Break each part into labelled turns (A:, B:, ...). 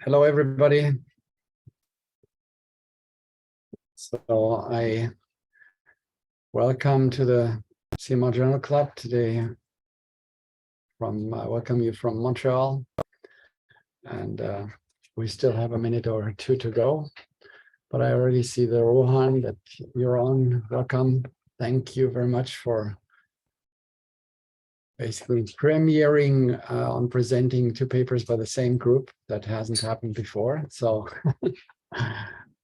A: Hello, everybody. So I welcome to the CMR Journal Club today. I welcome you from Montreal, and we still have a minute or two to go. But I already see the Rohan that you're on. Welcome. Thank you very much for basically premiering on presenting two papers by the same group. That hasn't happened before. So,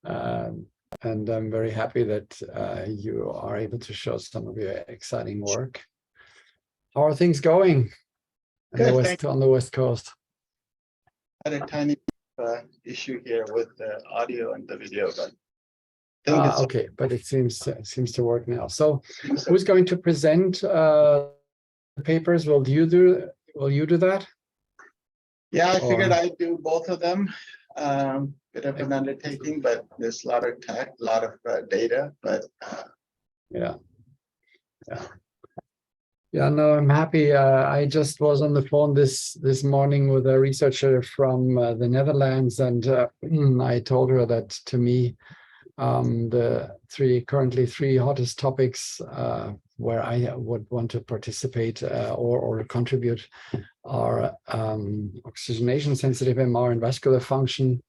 A: and I'm very happy that you are able to show some of your exciting work. How are things going on the West Coast?
B: I had a tiny issue here with the audio and the video, but
A: okay, but it seems to work now. So, who's going to present papers? Will you do that?
B: Yeah, I figured I'd do both of them. Bit of an undertaking, but there's a lot of tech, a lot of data. But
A: yeah. No, I'm happy. I just was on the phone this morning with a researcher from the Netherlands, and I told her that to me, the currently three hottest topics where I would want to participate or contribute are oxygenation sensitive MR and vascular function,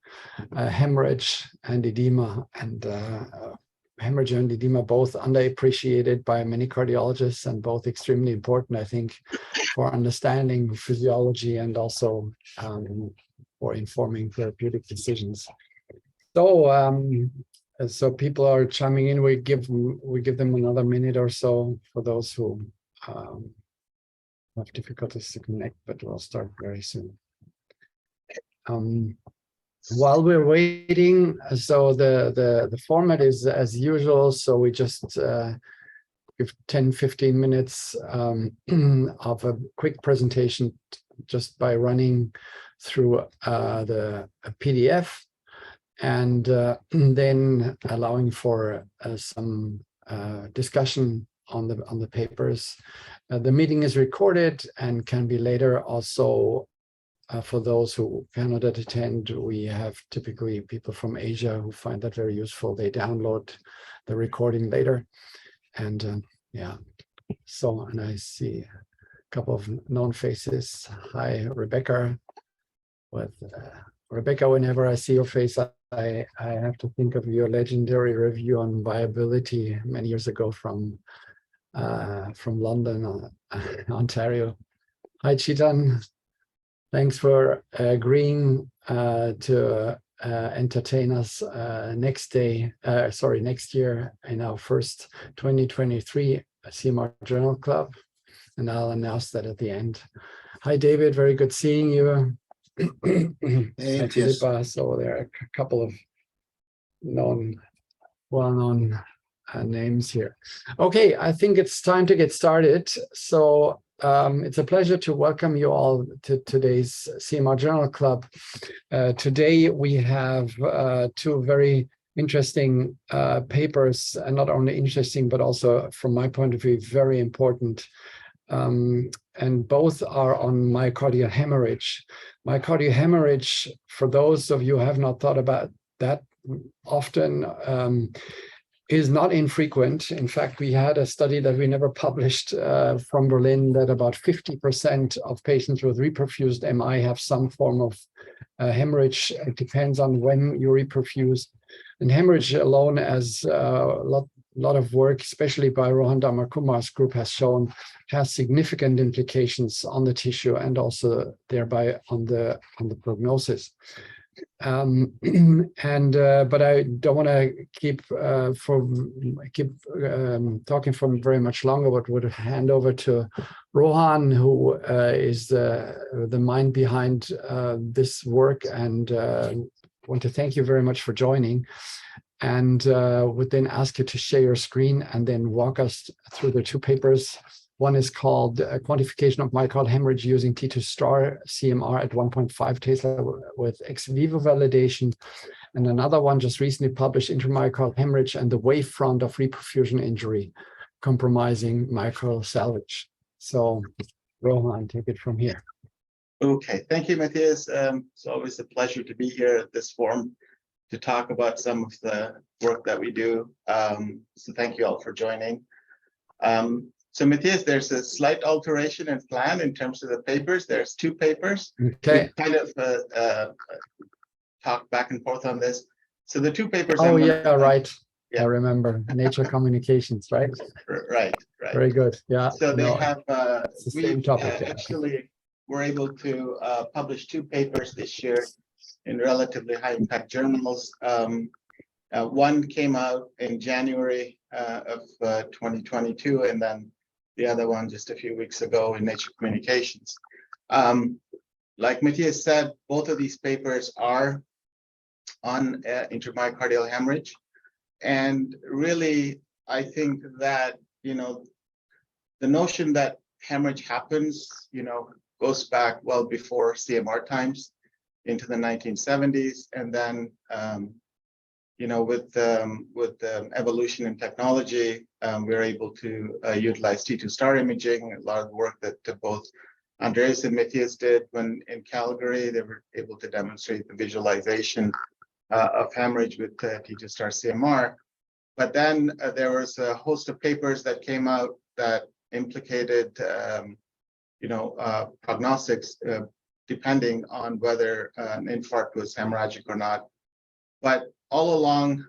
A: hemorrhage and edema. And hemorrhage and edema both underappreciated by many cardiologists and both extremely important, I think, for understanding physiology and also for informing therapeutic decisions. So people are chiming in. We give them another minute or so for those who have difficulties to connect, but we'll start very soon. While we're waiting, so the format is as usual. So we just give 10-15 minutes of a quick presentation just by running through the PDF. And then allowing for some discussion on the papers. The meeting is recorded and can be later also for those who cannot attend. We have typically people from Asia who find that very useful. They download the recording later. And yeah, so, and I see a couple of known faces. Hi, Rebecca. Rebecca, whenever I see your face, I have to think of your legendary review on viability many years ago from London, Ontario. Hi, Chetan. Thanks for agreeing to entertain us next year in our first 2023 CMR Journal Club. And I'll announce that at the end. Hi, David. Very good seeing you.
B: Hey,
A: so there are a couple of well-known names here. Okay, I think it's time to get started. So it's a pleasure to welcome you all to today's CMR Journal Club. Today we have two very interesting papers, and not only interesting, but also from my point of view, very important. And both are on myocardial hemorrhage. Myocardial hemorrhage, for those of you who have not thought about that often, is not infrequent. In fact, we had a study that we never published from Berlin that about 50% of patients with reperfused MI have some form of hemorrhage. It depends on when you reperfuse. And hemorrhage alone, as a lot of work, especially by Rohan Dharmakumar's group, has shown, has significant implications on the tissue and also thereby on the prognosis. But I don't want to keep talking for very much longer, but would hand over to Rohan, who is the mind behind this work, and want to thank you very much for joining. And would then ask you to share your screen and then walk us through the two papers. One is called Quantification of Myocardial Hemorrhage using T2 star CMR at 1.5 Tesla with ex vivo validation. And another one just recently published, Intramyocardial Hemorrhage and the Wavefront of Reperfusion Injury, Compromising Myocardial Salvage. So, Rohan, take it from here.
B: Okay, thank you, Matthias. It's always a pleasure to be here at this forum to talk about some of the work that we do. So thank you all for joining. So Matthias, there's a slight alteration in plan in terms of the papers. There's two papers.
A: Okay.
B: We kind of talk back and forth on this. So the two papers.
A: Oh, yeah, right.
B: Yeah.
A: I remember Nature Communications, right?
B: Right.
A: Very good. Yeah.
B: So they have,
A: it's the same topic.
B: Actually were able to publish two papers this year in relatively high impact journals. One came out in January of 2022, and then the other one just a few weeks ago in Nature Communications. Like Matthias said, both of these papers are on intramyocardial hemorrhage. And really, I think that, the notion that hemorrhage happens, goes back well before CMR times into the 1970s. And then, with the evolution in technology, we're able to utilize T2 star imaging. A lot of the work that both Andreas and Matthias did when in Calgary, they were able to demonstrate the visualization of hemorrhage with T2 star CMR. But then there was a host of papers that came out that implicated, prognostics depending on whether an infarct was hemorrhagic or not. But all along,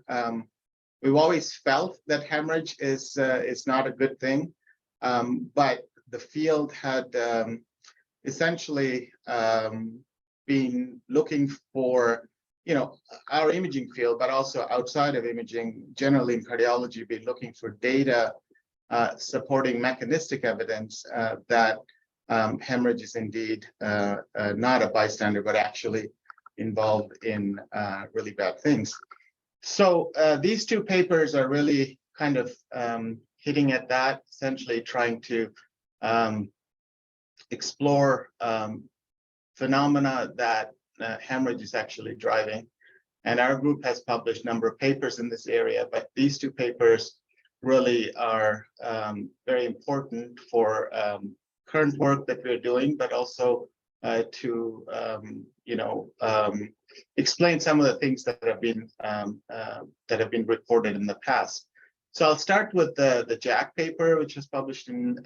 B: we've always felt that hemorrhage is not a good thing. But the field had essentially been looking for, our imaging field, but also outside of imaging, generally in cardiology, been looking for data supporting mechanistic evidence that hemorrhage is indeed not a bystander, but actually involved in really bad things. So these two papers are really kind of hitting at that, essentially trying to explore phenomena that hemorrhage is actually driving. And our group has published a number of papers in this area, but these two papers really are very important for current work that we're doing, but also to explain some of the things that have been reported in the past. So I'll start with the Jack paper, which was published in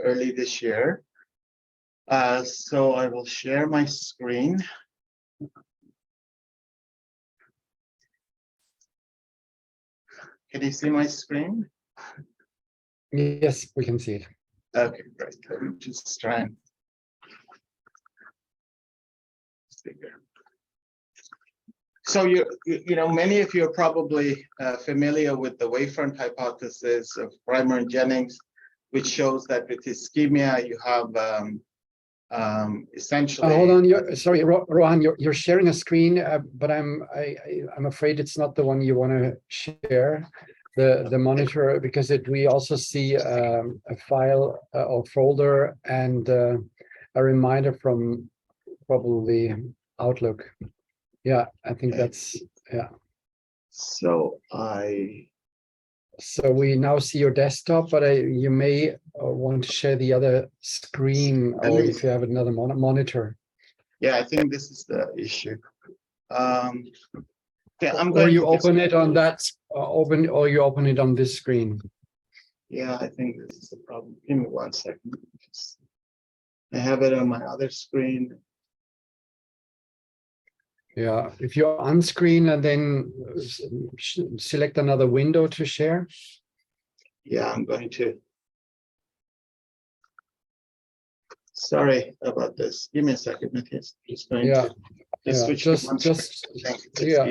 B: early this year. So I will share my screen. Can you see my screen?
A: Yes, we can see it.
B: Okay, great. Let me just try and figure. So many of you are probably familiar with the wavefront hypothesis of Reimer and Jennings, which shows that with ischemia you have essentially.
A: Hold on, sorry, Rohan, you're sharing a screen, but I'm afraid it's not the one you want to share, the monitor, because we also see a file or folder and a reminder from probably Outlook. Yeah, I think that's, yeah.
B: So
A: we now see your desktop, but you may want to share the other screen, or if you have another monitor.
B: Yeah, I think this is the issue. Yeah,
A: or you open it on that, or you open it on this screen.
B: Yeah, I think this is the problem. Give me 1 second. I have it on my other screen.
A: Yeah, if you unscreen and then select another window to share.
B: Yeah, I'm going to. Sorry about this. Give me a second, Matthias. Just going to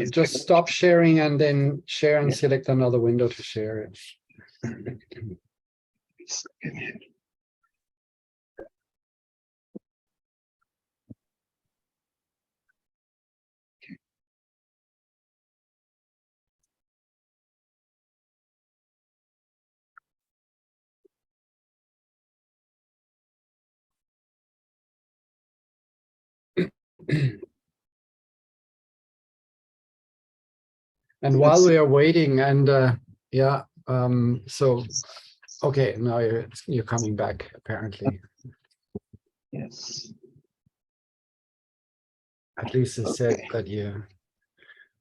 A: just stop sharing and then share and select another window to share it. And while we are waiting, and so okay, now you're coming back apparently.
B: Yes.
A: At least it said
B: Okay.
A: that you.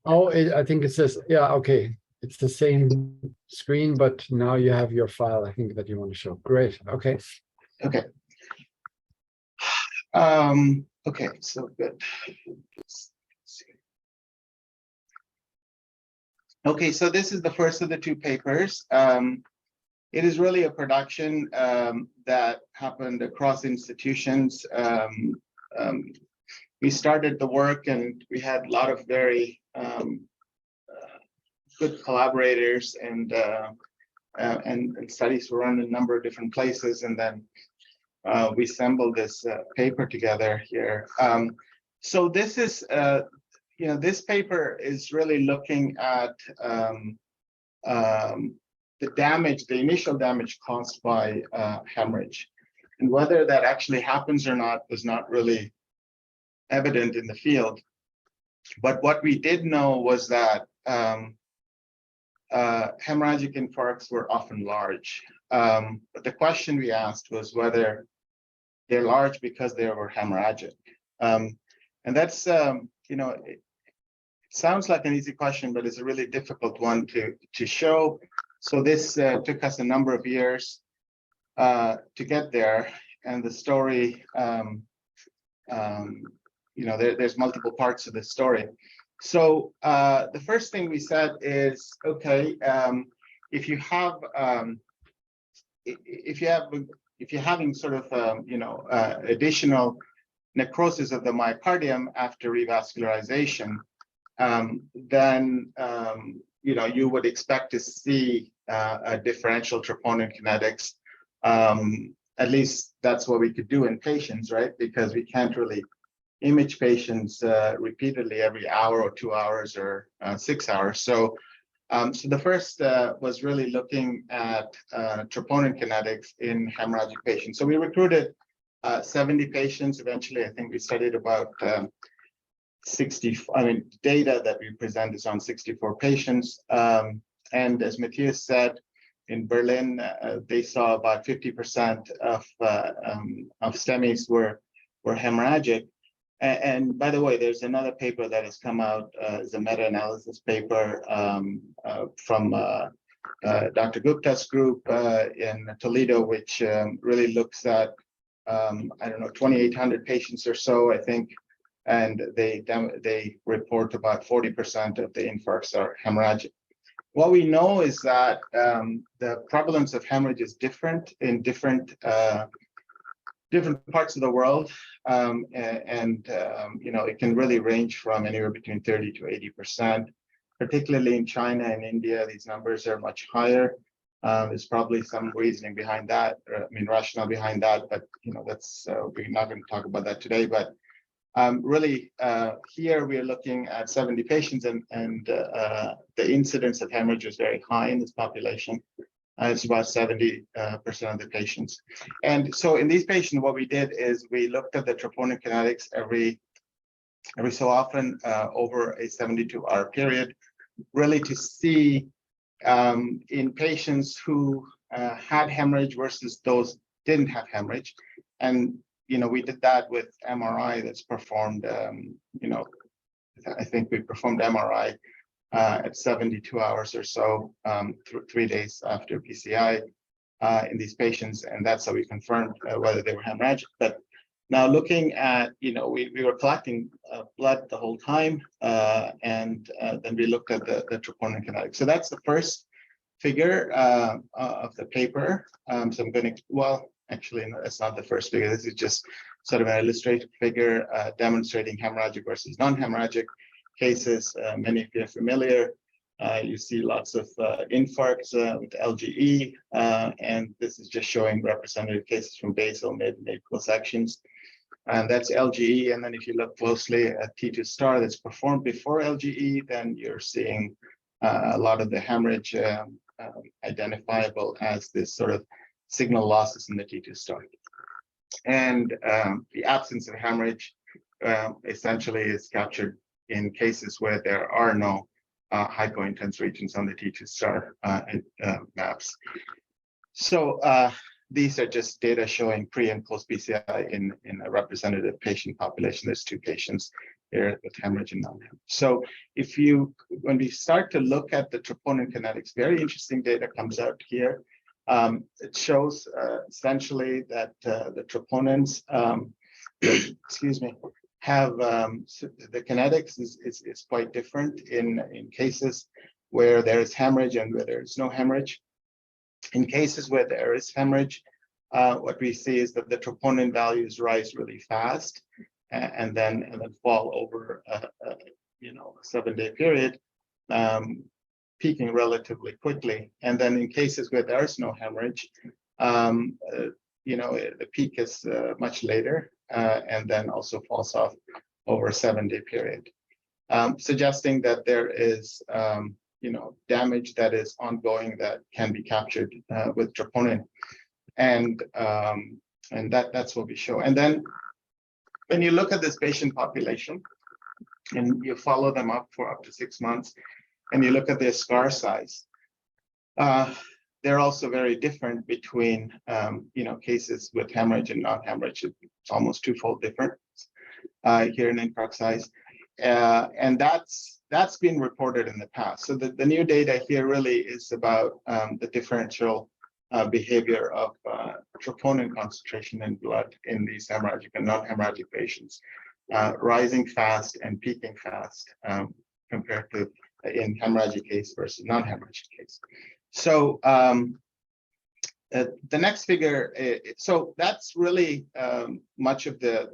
A: Oh, I think it says, yeah, okay. It's the same screen, but now you have your file, I think, that you want to show. Great. Okay.
B: Okay. Okay, so good. Let's see. Okay, so this is the first of the two papers. It is really a production that happened across institutions. We started the work and we had a lot of very good collaborators, and studies were run in a number of different places, and then we assembled this paper together here. So this is, this paper is really looking at the damage, the initial damage caused by hemorrhage, and whether that actually happens or not was not really evident in the field. But what we did know was that hemorrhagic infarcts were often large. But the question we asked was whether they're large because they were hemorrhagic. And that's, it sounds like an easy question, but it's a really difficult one to show. So this took us a number of years to get there. And the story, there's multiple parts of the story. So the first thing we said is, okay, if you're having sort of additional necrosis of the myocardium after revascularization, then you would expect to see a differential troponin kinetics. At least that's what we could do in patients, right? Because we can't really image patients repeatedly every hour or 2 hours or 6 hours. So the first was really looking at troponin kinetics in hemorrhagic patients. So we recruited 70 patients. Eventually, I think we studied about 60, data that we present is on 64 patients. And as Matthias said, in Berlin, they saw about 50% of STEMIs were hemorrhagic. And by the way, there's another paper that has come out as a meta-analysis paper from Dr. Gupta's group in Toledo, which really looks at, 2,800 patients or so, I think, and they report about 40% of the infarcts are hemorrhagic. What we know is that the prevalence of hemorrhage is different in different parts of the world, it can really range from anywhere between 30 to 80%. Particularly in China and India, these numbers are much higher. There's probably some reasoning behind that, rationale behind that, but that's we're not going to talk about that today. But really, here we are looking at 70 patients, and the incidence of hemorrhage is very high in this population. It's about 70% of the patients. And so in these patients, what we did is we looked at the troponin kinetics every so often over a 72-hour period, really to see in patients who had hemorrhage versus those didn't have hemorrhage. And we did that with MRI that's performed, I think we performed MRI at 72 hours or so, 3 days after PCI in these patients. And that's how we confirmed whether they were hemorrhagic. But now looking at, we were collecting blood the whole time, and then we looked at the troponin kinetics. So that's the first figure of the paper. So I'm going to, actually, no, that's not the first figure. This is just sort of an illustrative figure demonstrating hemorrhagic versus non-hemorrhagic cases. Many of you are familiar. You see lots of infarcts with LGE, and this is just showing representative cases from basal, mid, and apical sections. And that's LGE. And then if you look closely at T2 star that's performed before LGE, then you're seeing a lot of the hemorrhage identifiable as this sort of signal losses in the T2 star. And the absence of hemorrhage essentially is captured in cases where there are no hypointense regions on the T2 star maps. So these are just data showing pre and post PCI in a representative patient population. There's 2 patients here with hemorrhage and non-hemorrhage. So when we start to look at the troponin kinetics, very interesting data comes out here. It shows essentially that the troponins, excuse me, have the kinetics is quite different in cases where there is hemorrhage and where there is no hemorrhage. In cases where there is hemorrhage, what we see is that the troponin values rise really fast and then fall over a 7-day period, peaking relatively quickly. And then in cases where there is no hemorrhage, the peak is much later and then also falls off over a 7-day period, suggesting that there is damage that is ongoing that can be captured with troponin, and that's what we show. And then when you look at this patient population and you follow them up for up to 6 months, and you look at their scar size, they're also very different between cases with hemorrhage and non-hemorrhage. It's almost twofold difference here in infarct size, and that's been reported in the past. So the new data here really is about the differential behavior of troponin concentration in blood in these hemorrhagic and non-hemorrhagic patients, rising fast and peaking fast compared to in hemorrhagic case versus non-hemorrhagic case. So the next figure, so that's really much of the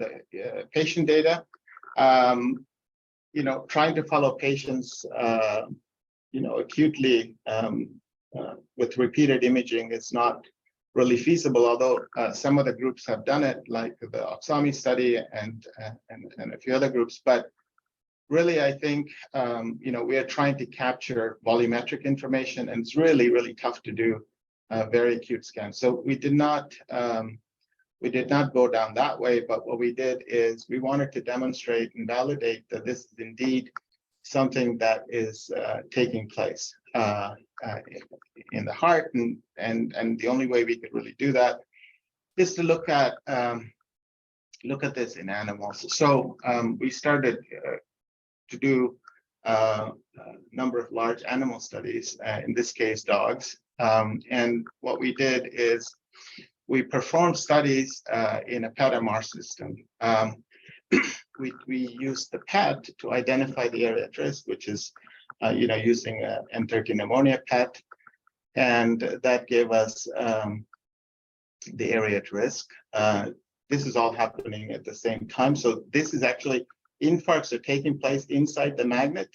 B: patient data. Trying to follow patients, acutely with repeated imaging is not really feasible, although some of the groups have done it, like the Oksami study and a few other groups. But really, I think, we are trying to capture volumetric information, and it's really, really tough to do very acute scans. So we did not go down that way, but what we did is we wanted to demonstrate and validate that this is indeed something that is taking place in the heart, and the only way we could really do that is to look at this in animals. So we started to do a number of large animal studies, in this case dogs, and what we did is we performed studies in a PET MR system. We used the PET to identify the area at risk, which is using a N13 ammonia PET, and that gave us the area at risk. This is all happening at the same time. So this is actually, infarcts are taking place inside the magnet,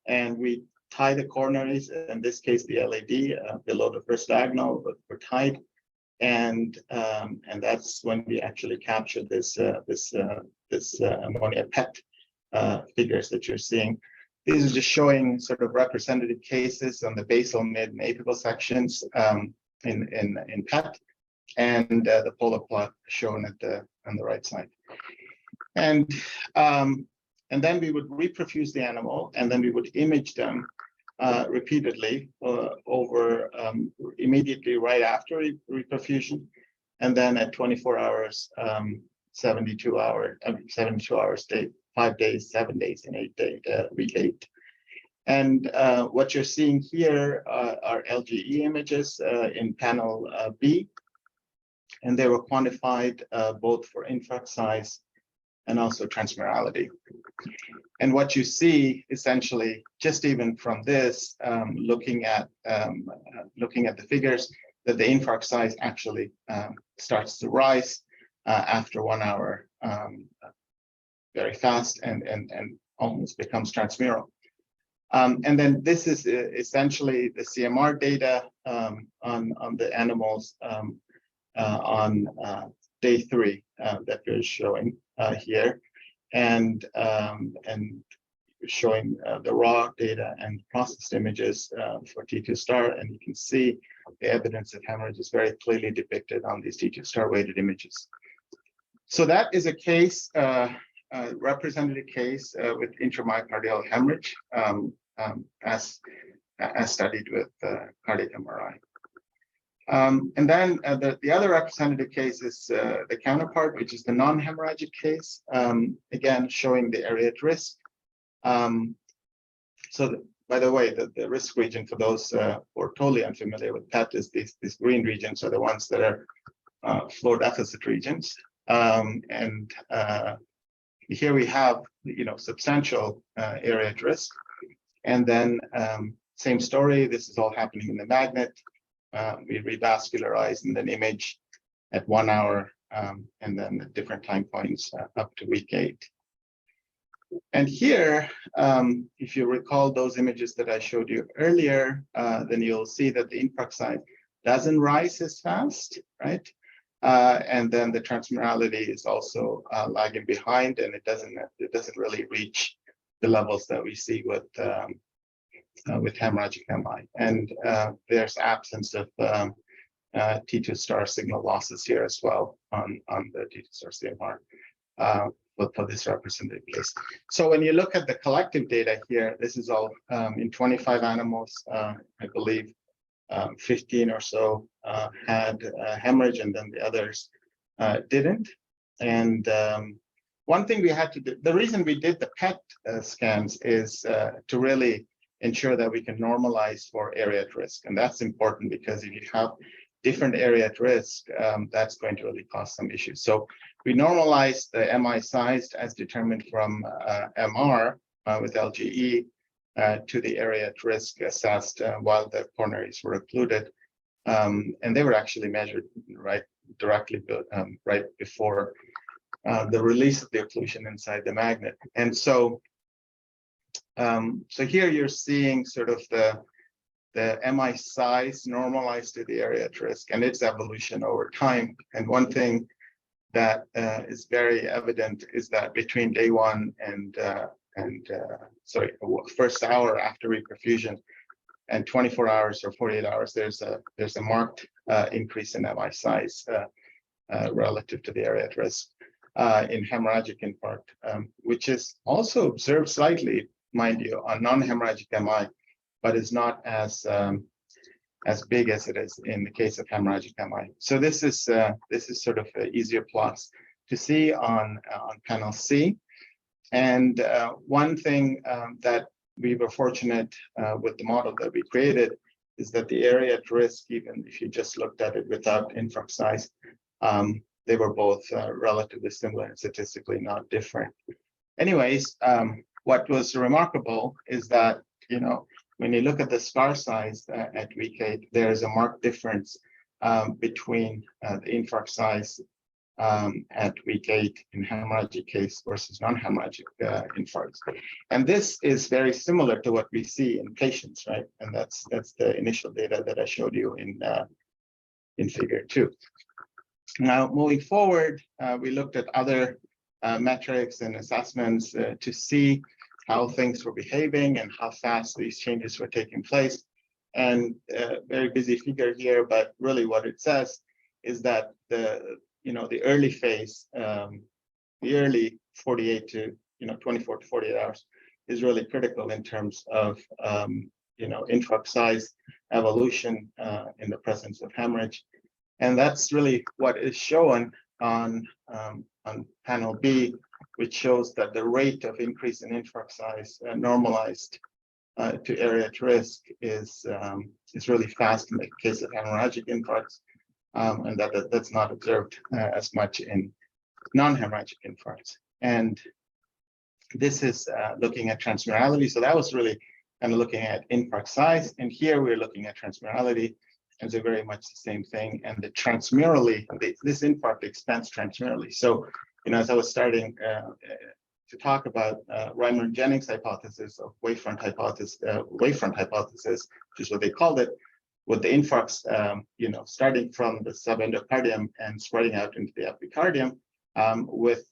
B: and we tie the coronaries, in this case the LAD, below the first diagonal, but we're tied. And that's when we actually capture this ammonia PET figures that you're seeing. These are just showing sort of representative cases on the basal, mid, and apical sections in PET, and the polar plot shown on the right side. And then we would reperfuse the animal, and then we would image them repeatedly over immediately right after reperfusion, and then at 24 hours, 72 hours, 5 days, 7 days, and 8 days, week 8. And what you're seeing here are LGE images in panel B, and they were quantified both for infarct size and also transmurality. And what you see essentially, just even from this, looking at the figures, that the infarct size actually starts to rise after 1 hour, very fast, and almost becomes transmural. And then this is essentially the CMR data on the animals on day 3 that we're showing here, and showing the raw data and processed images for T2 star, and you can see the evidence of hemorrhage is very clearly depicted on these T2 star weighted images. So that is a case, representative case with intramyocardial hemorrhage, as studied with cardiac MRI. And then the other representative case is the counterpart, which is the non-hemorrhagic case, again, showing the area at risk. By the way, the risk region for those who are totally unfamiliar with PET is these green regions are the ones that are flow deficit regions. And here we have, substantial area at risk. And then same story, this is all happening in the magnet. We revascularize and then image at 1 hour, and then at different time points up to week 8. And here, if you recall those images that I showed you earlier, then you'll see that the infarct size doesn't rise as fast, right? And then the transmurality is also lagging behind, and it doesn't really reach the levels that we see with hemorrhagic MI. And there's absence of T2 star signal losses here as well on the T2 star CMR for this representative case. So when you look at the collective data here, this is all in 25 animals, I believe 15 or so had hemorrhage, and then the others didn't. And one thing we had to do, the reason we did the PET scans is to really ensure that we can normalize for area at risk. And that's important because if you have different area at risk, that's going to really cause some issues. So we normalized the MI size as determined from MR with LGE to the area at risk assessed while the coronaries were occluded. And they were actually measured directly right before the release of the occlusion inside the magnet. And so so here you're seeing sort of the MI size normalized to the area at risk and its evolution over time. And one thing that is very evident is that between day 1 and first hour after reperfusion and 24 hours or 48 hours, there's a marked increase in MI size relative to the area at risk in hemorrhagic infarct, which is also observed slightly, mind you, on non-hemorrhagic MI, but is not as big as it is in the case of hemorrhagic MI. So this is sort of easier plots to see on panel C. And one thing that we were fortunate with the model that we created is that the area at risk, even if you just looked at it without infarct size, they were both relatively similar and statistically not different. Anyways, what was remarkable is that, when you look at the scar size at week 8, there is a marked difference between the infarct size at week 8 in hemorrhagic case versus non-hemorrhagic infarcts. And this is very similar to what we see in patients, right? And that's the initial data that I showed you in figure 2. Now, moving forward, we looked at other metrics and assessments to see how things were behaving and how fast these changes were taking place. And very busy figure here, but really what it says is that the early phase, the early 48 to 24 to 48 hours is really critical in terms of infarct size evolution in the presence of hemorrhage. And that's really what is shown on panel B, which shows that the rate of increase in infarct size normalized to area at risk is really fast in the case of hemorrhagic infarcts, and that's not observed as much in non-hemorrhagic infarcts. And this is looking at transmurality. So that was really kind of looking at infarct size, and here we're looking at transmurality. And so very much the same thing. And the transmurally, this infarct expands transmurally. So, as I was starting to talk about Reimer-Jennings hypothesis of wavefront hypothesis, which is what they called it, with the infarcts, starting from the subendocardium and spreading out into the epicardium with,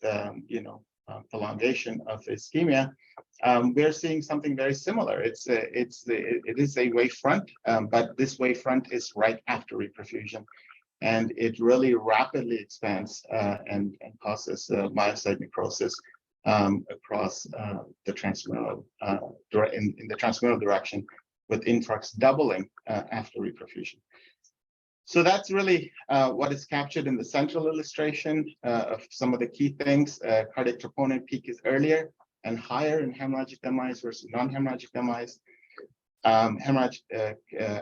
B: prolongation of ischemia. We're seeing something very similar. It is a wavefront, but this wavefront is right after reperfusion, and it really rapidly expands and causes myocyte necrosis across the transmural in the transmural direction, with infarcts doubling after reperfusion. So that's really what is captured in the central illustration of some of the key things. Cardiac troponin peak is earlier and higher in hemorrhagic MIs versus non-hemorrhagic MIs. Hemorrhagic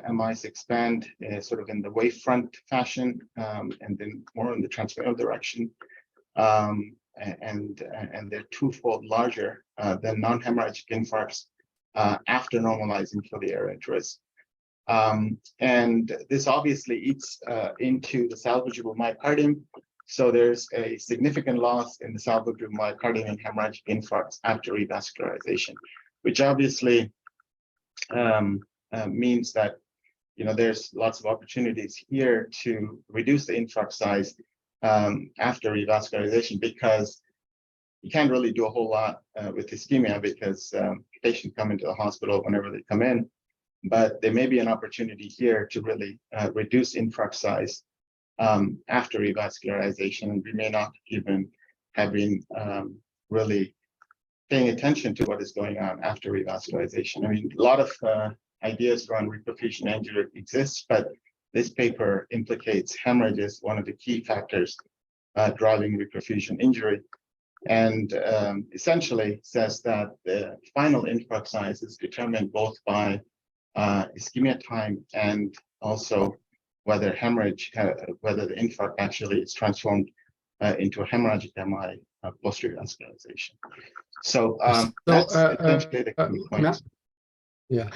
B: MIs expand sort of in the wavefront fashion, and then more in the transmittal direction. And they're twofold larger than non-hemorrhagic infarcts after normalizing for the air interest. And this obviously eats into the salvageable myocardium. So there's a significant loss in the salvageable myocardium in hemorrhagic infarcts after revascularization, which obviously means that, you know, there's lots of opportunities here to reduce the infarct size after revascularization, because you can't really do a whole lot with ischemia, because patients come into the hospital whenever they come in. But there may be an opportunity here to really reduce infarct size after revascularization, and we may not even have been really paying attention to what is going on after revascularization. I mean, a lot of ideas around reperfusion injury exists, but this paper implicates hemorrhage as one of the key factors driving reperfusion injury, and essentially says that the final infarct size is determined both by ischemia time and also whether hemorrhage, whether the infarct actually is transformed into a hemorrhagic MI post-revascularization. So that's essentially the key point.
A: Yeah.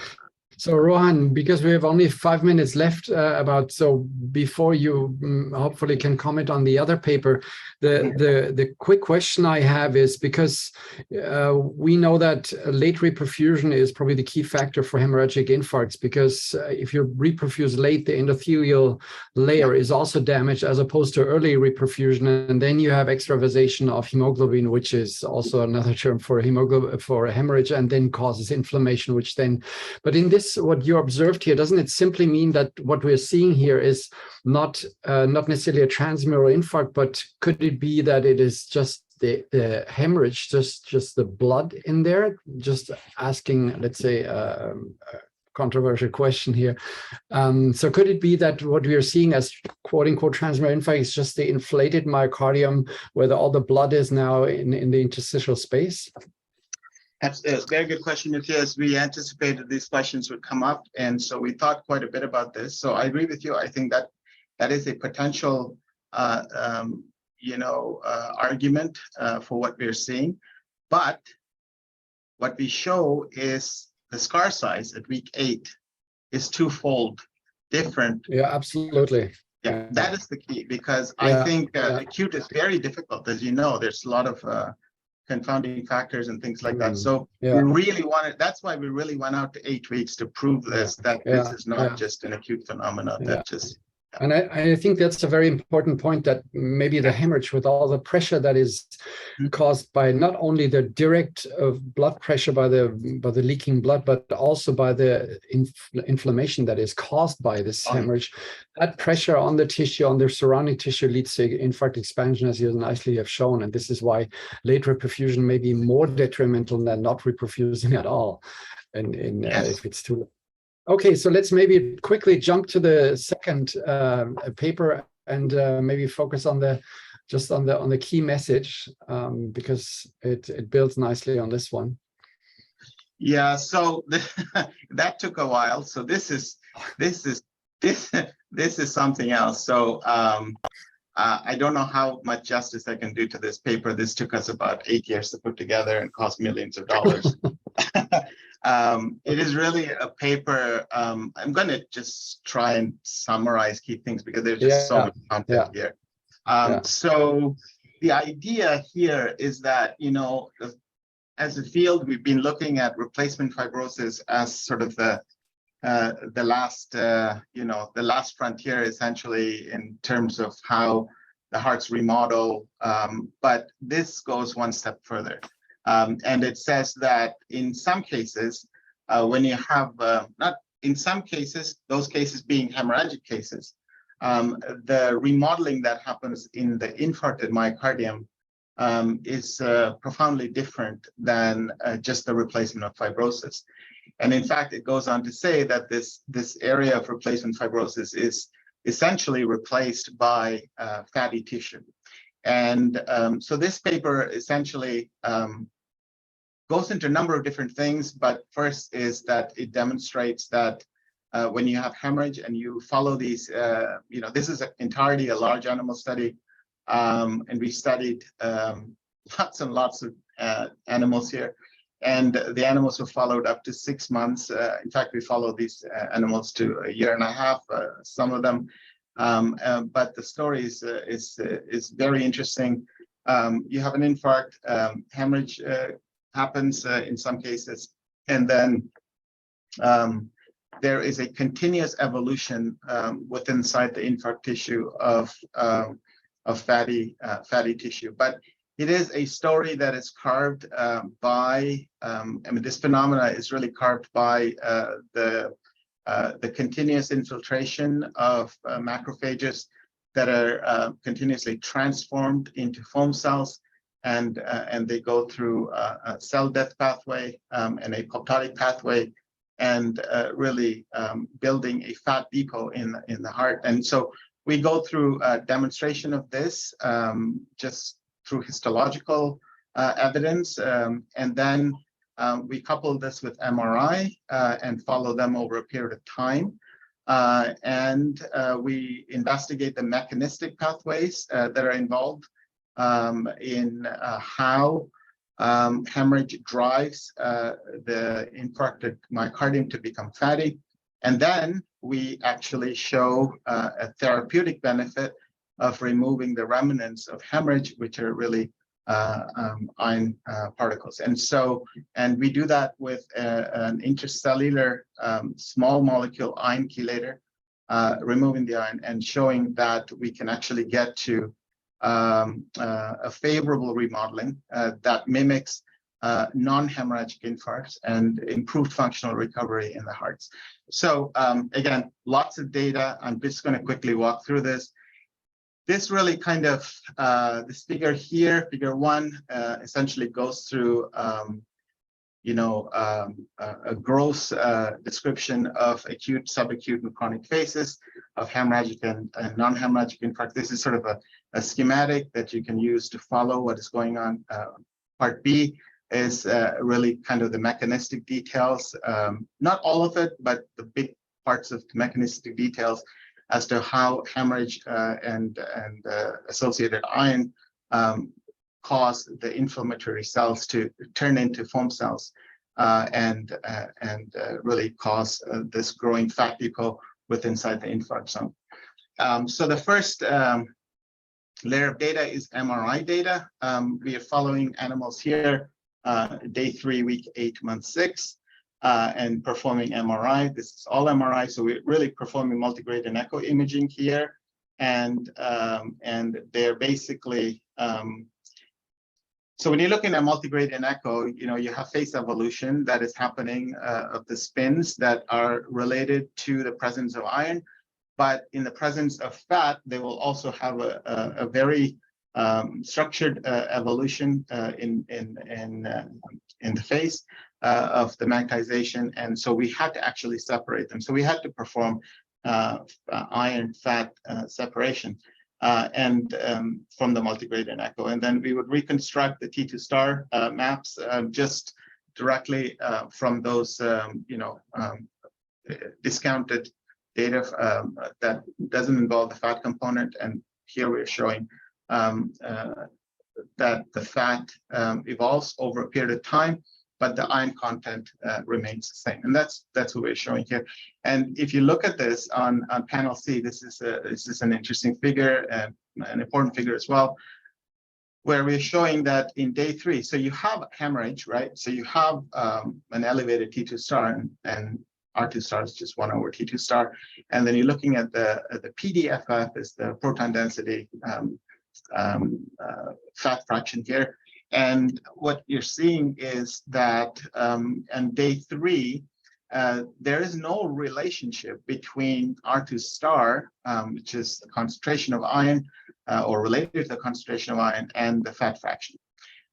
A: So Rohan, because we have only 5 minutes left, so before you hopefully can comment on the other paper, the quick question I have is, because we know that late reperfusion is probably the key factor for hemorrhagic infarcts, because if you reperfuse late, the endothelial layer is also damaged as opposed to early reperfusion, and then you have extravasation of hemoglobin, which is also another term for hemoglobin, for hemorrhage, and then causes inflammation, which then, but in this, what you observed here, doesn't it simply mean that what we're seeing here is not necessarily a transmural infarct, but could it be that it is just the hemorrhage, just the blood in there? Just asking, let's say, a controversial question here. So could it be that what we are seeing as quote unquote transmural infarct is just the inflated myocardium, where all the blood is now in the interstitial space?
B: That's a very good question, Matthias. We anticipated these questions would come up, and so we thought quite a bit about this. So I agree with you. I think that that is a potential, argument for what we're seeing. But what we show is the scar size at week 8 is twofold different.
A: Yeah, absolutely.
B: Yeah, that is the key, because I think acute is very difficult. As you know, there's a lot of confounding factors and things like that. So we really wanted, that's why we really went out to 8 weeks to prove this, that this is not just an acute phenomenon that just.
A: And I think that's a very important point, that maybe the hemorrhage, with all the pressure that is caused by not only the direct blood pressure by the leaking blood, but also by the inflammation that is caused by this hemorrhage, that pressure on the tissue, on the surrounding tissue, leads to infarct expansion, as you nicely have shown. And this is why late reperfusion may be more detrimental than not reperfusing at all, and if it's too late. Okay, so let's maybe quickly jump to the second paper, and maybe focus on the key message, because it builds nicely on this one.
B: Yeah, so that took a while. So this is something else. So I don't know how much justice I can do to this paper. This took us about 8 years to put together and cost millions of dollars. It is really a paper. I'm going to just try and summarize key things, because there's just so much content here. So the idea here is that, you know, as a field, we've been looking at replacement fibrosis as sort of the last frontier, essentially, in terms of how the hearts remodel. But this goes one step further. And it says that in some cases, when you have, not in some cases, those cases being hemorrhagic cases, the remodeling that happens in the infarcted myocardium is profoundly different than just the replacement of fibrosis. And in fact, it goes on to say that this area of replacement fibrosis is essentially replaced by fatty tissue. And so this paper essentially goes into a number of different things, but first is that it demonstrates that when you have hemorrhage and you follow these, this is entirely a large animal study, and we studied lots and lots of animals here, and the animals were followed up to 6 months. In fact, we followed these animals to 1.5 years, some of them. But the story is very interesting. You have an infarct, hemorrhage happens in some cases, and then there is a continuous evolution within inside the infarct tissue of fatty tissue. But it is a story that is carved by, this phenomena is really carved by the continuous infiltration of macrophages that are continuously transformed into foam cells, and they go through a cell death pathway and a apoptotic pathway, and really building a fat depot in the heart. And so we go through a demonstration of this just through histological evidence, and then we couple this with MRI and follow them over a period of time. And we investigate the mechanistic pathways that are involved in how hemorrhage drives the infarcted myocardium to become fatty. And then we actually show a therapeutic benefit of removing the remnants of hemorrhage, which are really iron particles. And we do that with an intracellular small molecule iron chelator, removing the iron and showing that we can actually get to a favorable remodeling that mimics non-hemorrhagic infarcts and improved functional recovery in the hearts. So again, lots of data. I'm just going to quickly walk through this. This really kind of, this figure here, figure 1, essentially goes through, a gross description of acute, subacute, and chronic phases of hemorrhagic and non-hemorrhagic infarct. This is sort of a schematic that you can use to follow what is going on. Part B is really kind of the mechanistic details, not all of it, but the big parts of the mechanistic details as to how hemorrhage and associated iron cause the inflammatory cells to turn into foam cells and really cause this growing fat depot inside the infarct zone. So the first layer of data is MRI data. We are following animals here, day 3, week 8, month 6. And performing MRI. This is all MRI, so we're really performing multigradient echo imaging here, and they're basically. So when you're looking at multigradient echo, you have phase evolution that is happening of the spins that are related to the presence of iron, but in the presence of fat, they will also have a very structured evolution in the phase of the magnetization, and so we had to actually separate them. So we had to perform iron-fat separation from the multigradient echo, and then we would reconstruct the T2 star maps just directly from those discounted data that doesn't involve the fat component. And here we're showing that the fat evolves over a period of time, but the iron content remains the same, and that's what we're showing here. And if you look at this on panel C, this is an interesting figure, an important figure as well, where we're showing that in day 3, so you have hemorrhage, right? So you have an elevated T2 star, and R2 star is just 1 over T2 star, and then you're looking at the PDFF is the proton density fat fraction here. And what you're seeing is that on day 3, there is no relationship between R2 star, which is the concentration of iron or related to the concentration of iron, and the fat fraction.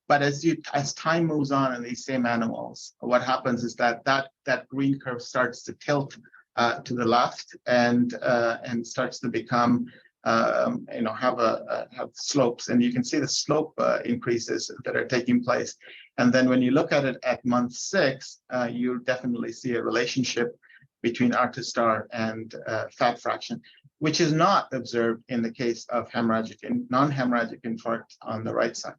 B: But as time moves on in these same animals, what happens is that green curve starts to tilt to the left and starts to become have slopes, and you can see the slope increases that are taking place. And then when you look at it at month 6, you definitely see a relationship between R2 and fat fraction, which is not observed in the case of hemorrhagic and non-hemorrhagic infarct on the right side.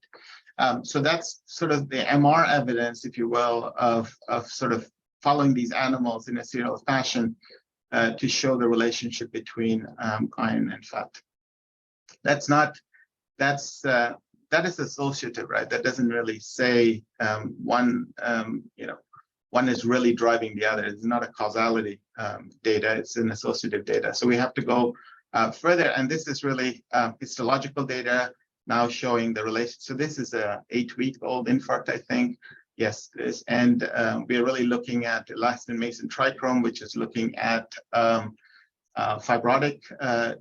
B: So that's sort of the MR evidence, if you will, of sort of following these animals in a serial fashion to show the relationship between iron and fat. That is associative, right? That doesn't really say one is really driving the other. It's not a causality data, it's an associative data. So we have to go further, and this is really histological data now showing the relation. So this is a 8-week-old infarct, I think. Yes, this, and we're really looking at elastin-Mason trichrome, which is looking at fibrotic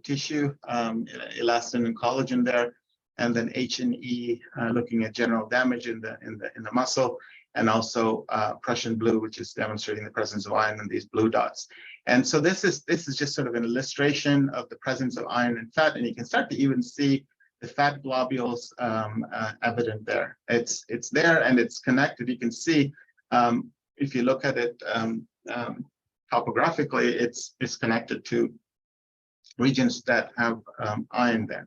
B: tissue, elastin and collagen there, and then H&E looking at general damage in the muscle, and also Prussian blue, which is demonstrating the presence of iron in these blue dots. And so this is just sort of an illustration of the presence of iron and fat, and you can start to even see the fat globules evident there. It's there and it's connected. You can see if you look at it topographically, it's connected to regions that have iron there.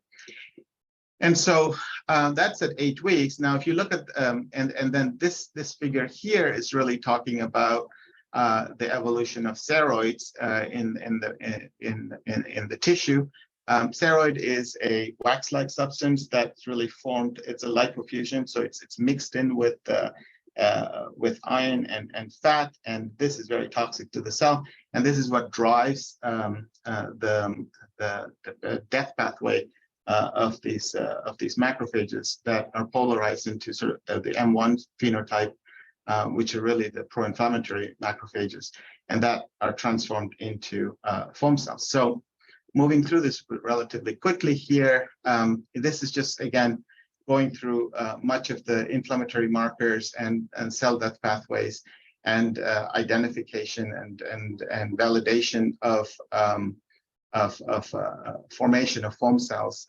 B: And so that's at 8 weeks. Now, if you look at and then this figure here is really talking about the evolution of seroids in the tissue. Seroid is a wax-like substance that's really formed. It's a lipofusion, so it's mixed in with iron and fat, and this is very toxic to the cell. And this is what drives the death pathway of these macrophages that are polarized into sort of the M1 phenotype, which are really the pro-inflammatory macrophages, and that are transformed into foam cells. So moving through this relatively quickly here, this is just, again, going through much of the inflammatory markers and cell death pathways and identification and validation of formation of foam cells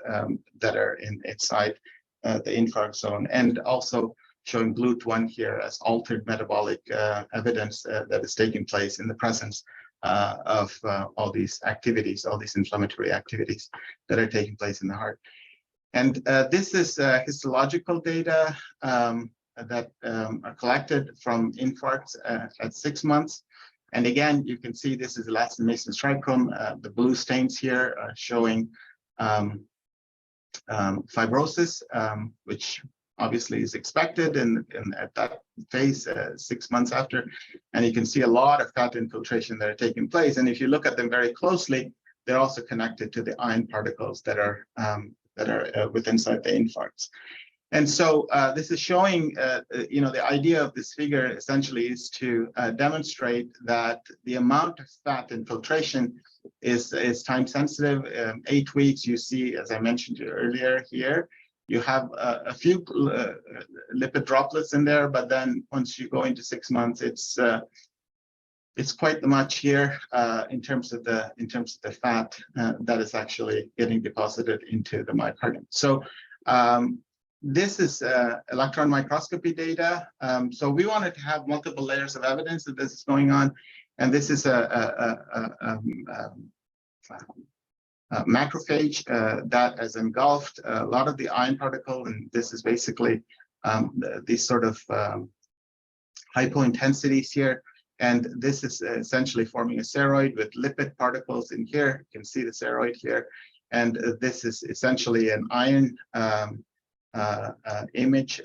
B: that are inside the infarct zone, and also showing GLUT1 here as altered metabolic evidence that is taking place in the presence of all these activities, all these inflammatory activities that are taking place in the heart. And this is histological data that are collected from infarcts at 6 months. And again, you can see this is elastin-Mason trichrome. The blue stains here are showing fibrosis, which obviously is expected at that phase 6 months after. And you can see a lot of fat infiltration that are taking place. And if you look at them very closely, they're also connected to the iron particles that are within inside the infarcts. And so this is showing, the idea of this figure essentially is to demonstrate that the amount of fat infiltration is time sensitive. 8 weeks, you see, as I mentioned earlier here, you have a few lipid droplets in there, but then once you go into 6 months, it's quite much here in terms of the fat that is actually getting deposited into the myocardium. So this is electron microscopy data. So we wanted to have multiple layers of evidence that this is going on, and this is a macrophage that has engulfed a lot of the iron particle, and this is basically these sort of hypointensities here. And this is essentially forming a spheroid with lipid particles in here. You can see the spheroid here. And this is essentially an iron image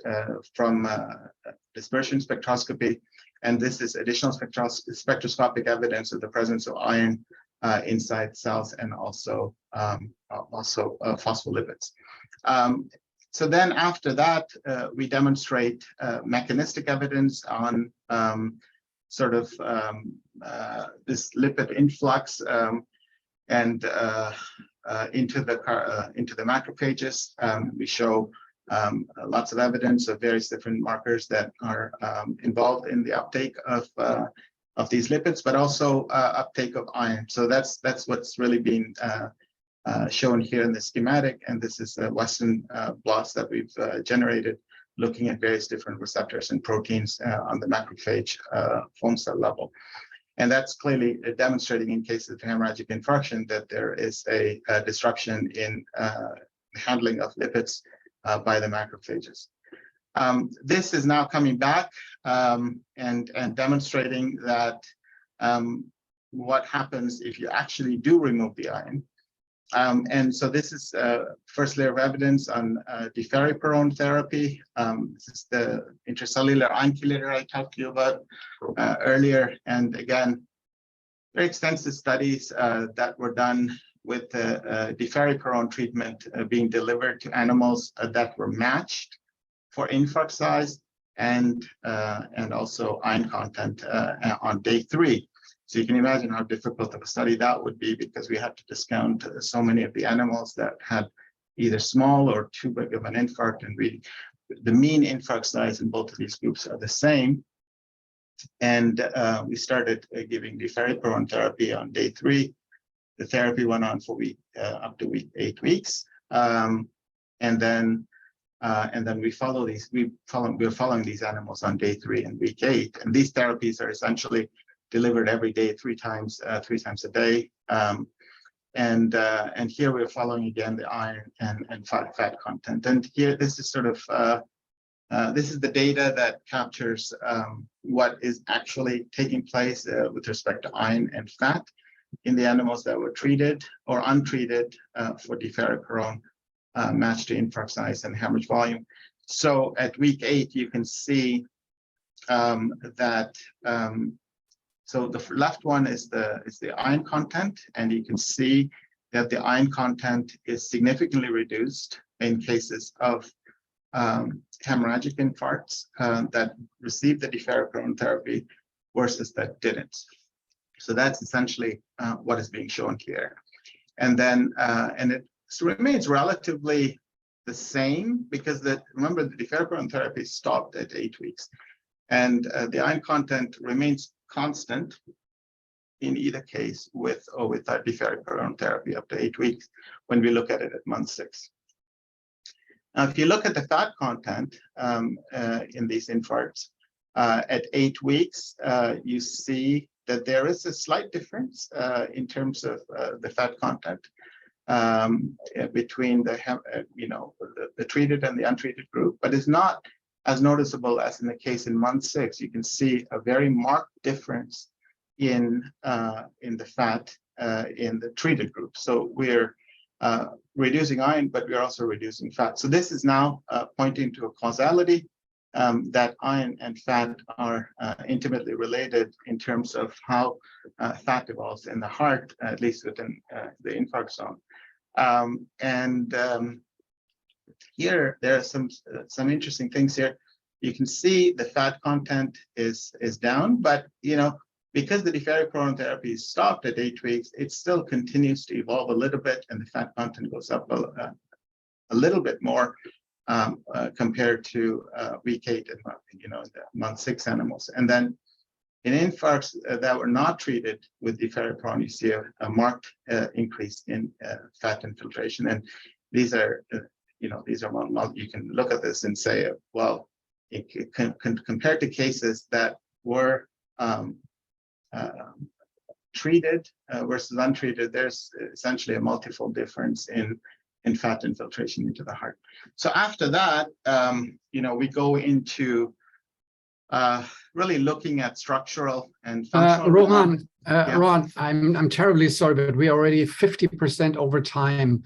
B: from dispersion spectroscopy. And this is additional spectroscopic evidence of the presence of iron inside cells, and also phospholipids. So then after that, we demonstrate mechanistic evidence on this lipid influx and into the macrophages. We show lots of evidence of various different markers that are involved in the uptake of of these lipids, but also uptake of iron. So that's what's really been shown here in the schematic, and this is the Western blots that we've generated looking at various different receptors and proteins on the macrophage foam cell level. And that's clearly demonstrating in cases of hemorrhagic infarction that there is a disruption in handling of lipids by the macrophages. This is now coming back and demonstrating that what happens if you actually do remove the iron. And so this is first layer of evidence on deferriperone therapy. This is the intracellular iron chelator I talked to you about earlier. And again, very extensive studies that were done with the deferriperone treatment being delivered to animals that were matched for infarct size and also iron content on day 3. So you can imagine how difficult of a study that would be, because we had to discount so many of the animals that had either small or too big of an infarct, and the mean infarct size in both of these groups are the same. And we started giving deferriperone therapy on day 3. The therapy went on for up to 8 weeks, and then we follow these. We're following these animals on day 3 and week 8, and these therapies are essentially delivered every day, 3 times a day. And here we're following again the iron and fat content. And here, this is sort of this is the data that captures what is actually taking place with respect to iron and fat in the animals that were treated or untreated for deferriperone matched to infarct size and hemorrhage volume. So at week 8, you can see that. So the left one is the iron content, and you can see that the iron content is significantly reduced in cases of hemorrhagic infarcts that received the deferriperone therapy versus that didn't. So that's essentially what is being shown here. And then and it remains relatively the same, because remember the deferriperone therapy stopped at 8 weeks, and the iron content remains constant in either case, with or without deferriperone therapy up to 8 weeks when we look at it at month 6. Now, if you look at the fat content in these infarcts at 8 weeks, you see that there is a slight difference in terms of the fat content between the treated and the untreated group, but it's not as noticeable as in the case in month 6. You can see a very marked difference in the fat in the treated group. So we're reducing iron, but we're also reducing fat. So this is now pointing to a causality that iron and fat are intimately related in terms of how fat evolves in the heart, at least within the infarct zone. Here, there are some interesting things here. You can see the fat content is down, but because the deferriperone therapy is stopped at 8 weeks, it still continues to evolve a little bit, and the fat content goes up a little bit more compared to week 8 and the month 6 animals. And then in infarcts that were not treated with deferriperone, you see a marked increase in fat infiltration, and these are you can look at this and say, well, compared to cases that were treated versus untreated, there's essentially a multifold difference in fat infiltration into the heart. So after that, we go into really looking at structural and functional.
A: Rohan, Rohan, I'm terribly sorry, but we're already 50% over time.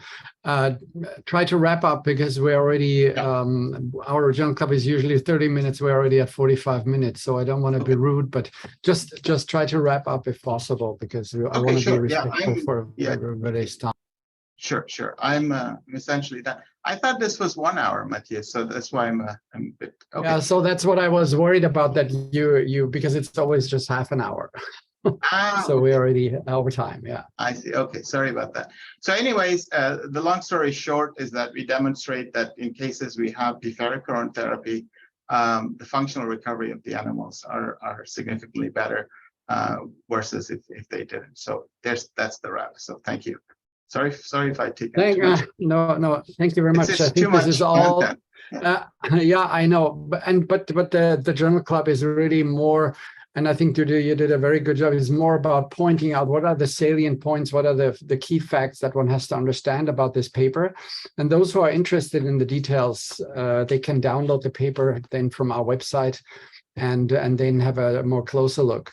A: Try to wrap up, because we're already, our journal club is usually 30 minutes. We're already at 45 minutes, so I don't want to be rude, but just try to wrap up if possible, because I want to be respectful for everybody's time.
B: Sure. I'm essentially that. I thought this was 1 hour, Matthias, so that's why I'm a bit. Okay.
A: Yeah, so that's what I was worried about, that you because it's always just half an hour. So we're already over time. Yeah,
B: I see. Okay, sorry about that. So anyways, the long story short is that we demonstrate that in cases we have deferriperone therapy, the functional recovery of the animals are significantly better versus if they didn't. So that's the wrap. So thank you. Sorry if I take too much.
A: No, thank you very much.
B: It's
A: I think this is all.
B: Yeah.
A: I know, but the journal club is really more, and I think you did a very good job. It's more about pointing out what are the salient points, what are the key facts that one has to understand about this paper. And those who are interested in the details, they can download the paper then from our website and then have a more closer look.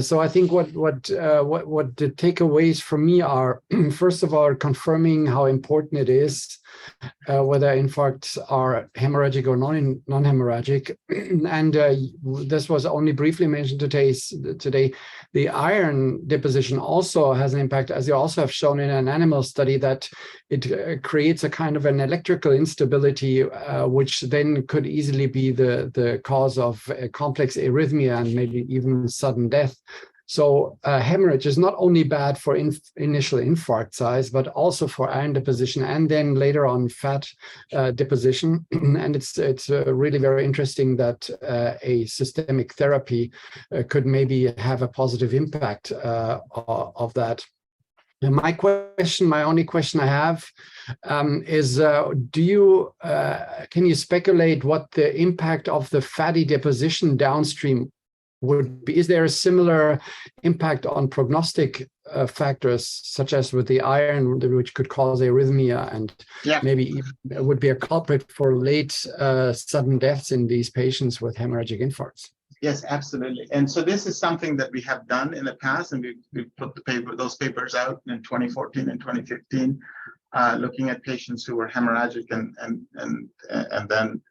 A: So I think what the takeaways for me are, first of all, confirming how important it is whether infarcts are hemorrhagic or non-hemorrhagic. And this was only briefly mentioned today. The iron deposition also has an impact, as you also have shown in an animal study, that it creates a kind of an electrical instability, which then could easily be the cause of a complex arrhythmia and maybe even sudden death. So hemorrhage is not only bad for initial infarct size, but also for iron deposition and then later on fat deposition. And it's really very interesting that a systemic therapy could maybe have a positive impact of that. And my only question I have is, can you speculate what the impact of the fatty deposition downstream would be? Is there a similar impact on prognostic factors, such as with the iron, which could cause arrhythmia and maybe would be a culprit for late sudden deaths in these patients with hemorrhagic infarcts?
B: Yes, absolutely. And so this is something that we have done in the past, and we put those papers out in 2014 and 2015, looking at patients who were hemorrhagic and then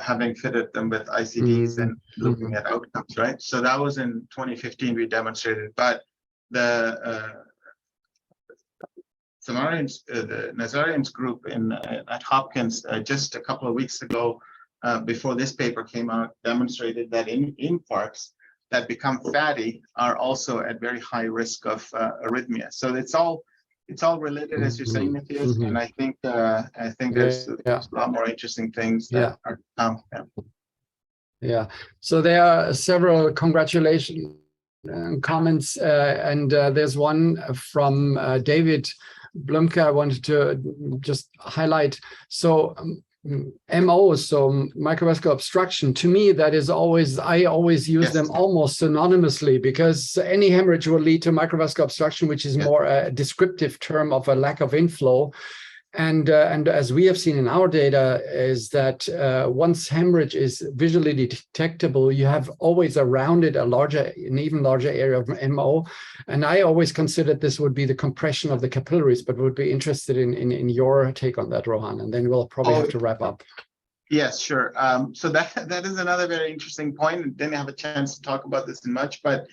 B: having fitted them with ICDs and looking at outcomes, right? So that was in 2015 we demonstrated, but the Nazarian's group at Hopkins just a couple of weeks ago, before this paper came out, demonstrated that infarcts that become fatty are also at very high risk of arrhythmia. So it's all related, as you're saying, Matthias, and I think there's a lot more interesting things that are to come.
A: Yeah. So there are several congratulations comments, and there's one from David Blumke I wanted to just highlight. So MO, so microvascular obstruction, to me, that is always, I always use them almost synonymously, because any hemorrhage will lead to microvascular obstruction, which is more a descriptive term of a lack of inflow. And as we have seen in our data, is that once hemorrhage is visually detectable, you have always around it an even larger area of MO. And I always considered this would be the compression of the capillaries, but would be interested in your take on that, Rohan, and then we'll probably have to wrap up.
B: Yes, sure. So that is another very interesting point. Didn't have a chance to talk about this in much, but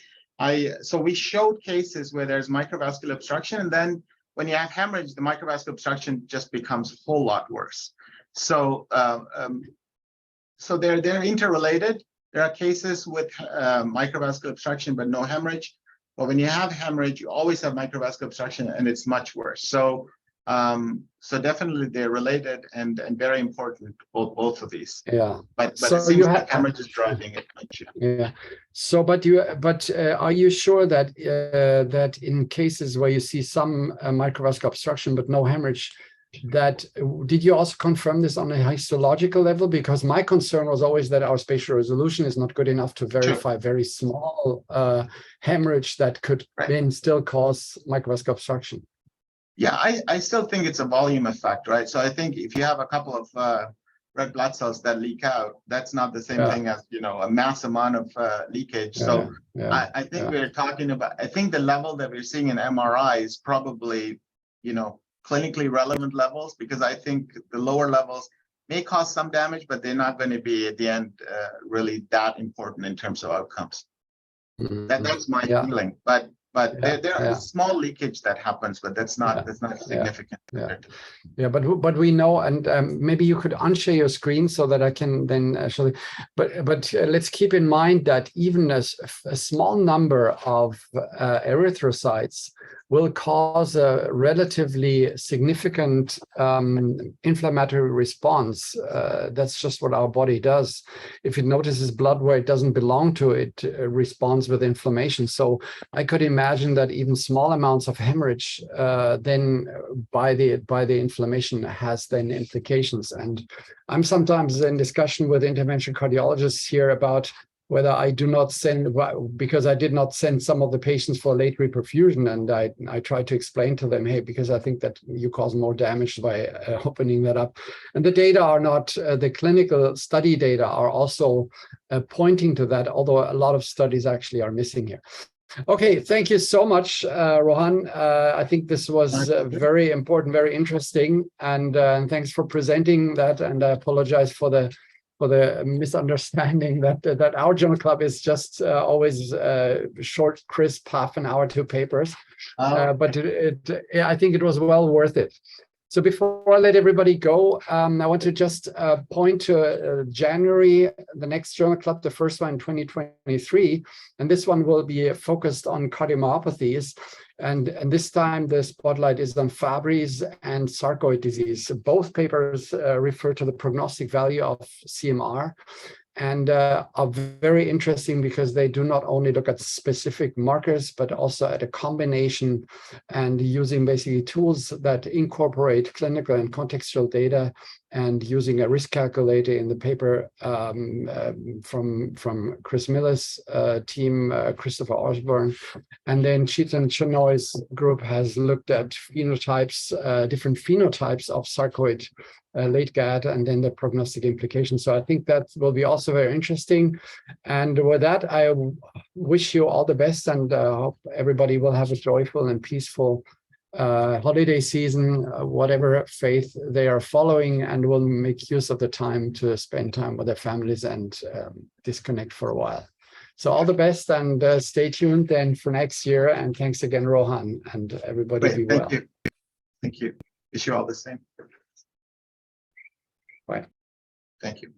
B: so we showed cases where there's microvascular obstruction, and then when you have hemorrhage, the microvascular obstruction just becomes a whole lot worse. So, so they're interrelated. There are cases with microvascular obstruction but no hemorrhage. But when you have hemorrhage, you always have microvascular obstruction, and it's much worse. So, so definitely they're related and very important, both of these.
A: Yeah.
B: But so it seems like hemorrhage is driving it.
A: Yeah. So, but are you sure that that in cases where you see some microvascular obstruction but no hemorrhage, that did you also confirm this on a histological level? Because my concern was always that our spatial resolution is not good enough to verify very small hemorrhage that could then still cause microvascular obstruction.
B: Yeah, I still think it's a volume effect, right? So I think if you have a couple of red blood cells that leak out, that's not the same thing as, a mass amount of leakage. So I think we're talking about, I think the level that we're seeing in MRI is probably, clinically relevant levels, because I think the lower levels may cause some damage, but they're not going to be at the end really that important in terms of outcomes. That's my feeling. But But there are small leakage that happens, but that's not significant.
A: Yeah, but we know, and maybe you could unshare your screen so that I can then actually. But let's keep in mind that even a small number of erythrocytes will cause a relatively significant inflammatory response. That's just what our body does. If it notices blood where it doesn't belong to, it responds with inflammation. So I could imagine that even small amounts of hemorrhage then by the inflammation has then implications. And I'm sometimes in discussion with intervention cardiologists here about whether I do not send, because I did not send some of the patients for late reperfusion, and I try to explain to them, hey, because I think that you cause more damage by opening that up. And the data are not, the clinical study data are also pointing to that, although a lot of studies actually are missing here. Okay, thank you so much, Rohan. I think this was very important, very interesting, and thanks for presenting that. And I apologize for the misunderstanding that our journal club is just always short, crisp, half an hour, 2 papers. But I think it was well worth it. So before I let everybody go, I want to just point to January, the next journal club, the first one in 2023. And this one will be focused on cardiomyopathies. And this time the spotlight is on Fabry's and sarcoid disease. Both papers refer to the prognostic value of CMR, and are very interesting because they do not only look at specific markers, but also at a combination and using basically tools that incorporate clinical and contextual data, and using a risk calculator in the paper from Chris Miller's team, Christopher Osborne. And then Chetan Chenoy's group has looked at phenotypes, different phenotypes of sarcoid late GAD, and then the prognostic implications. So I think that will be also very interesting. And with that, I wish you all the best, and hope everybody will have a joyful and peaceful holiday season, whatever faith they are following, and will make use of the time to spend time with their families and disconnect for a while. So all the best, and stay tuned then for next year. And thanks again, Rohan, and everybody.
B: Great,
A: be well.
B: Thank you. Thank you. Wish you all the same.
A: Bye.
B: Thank you.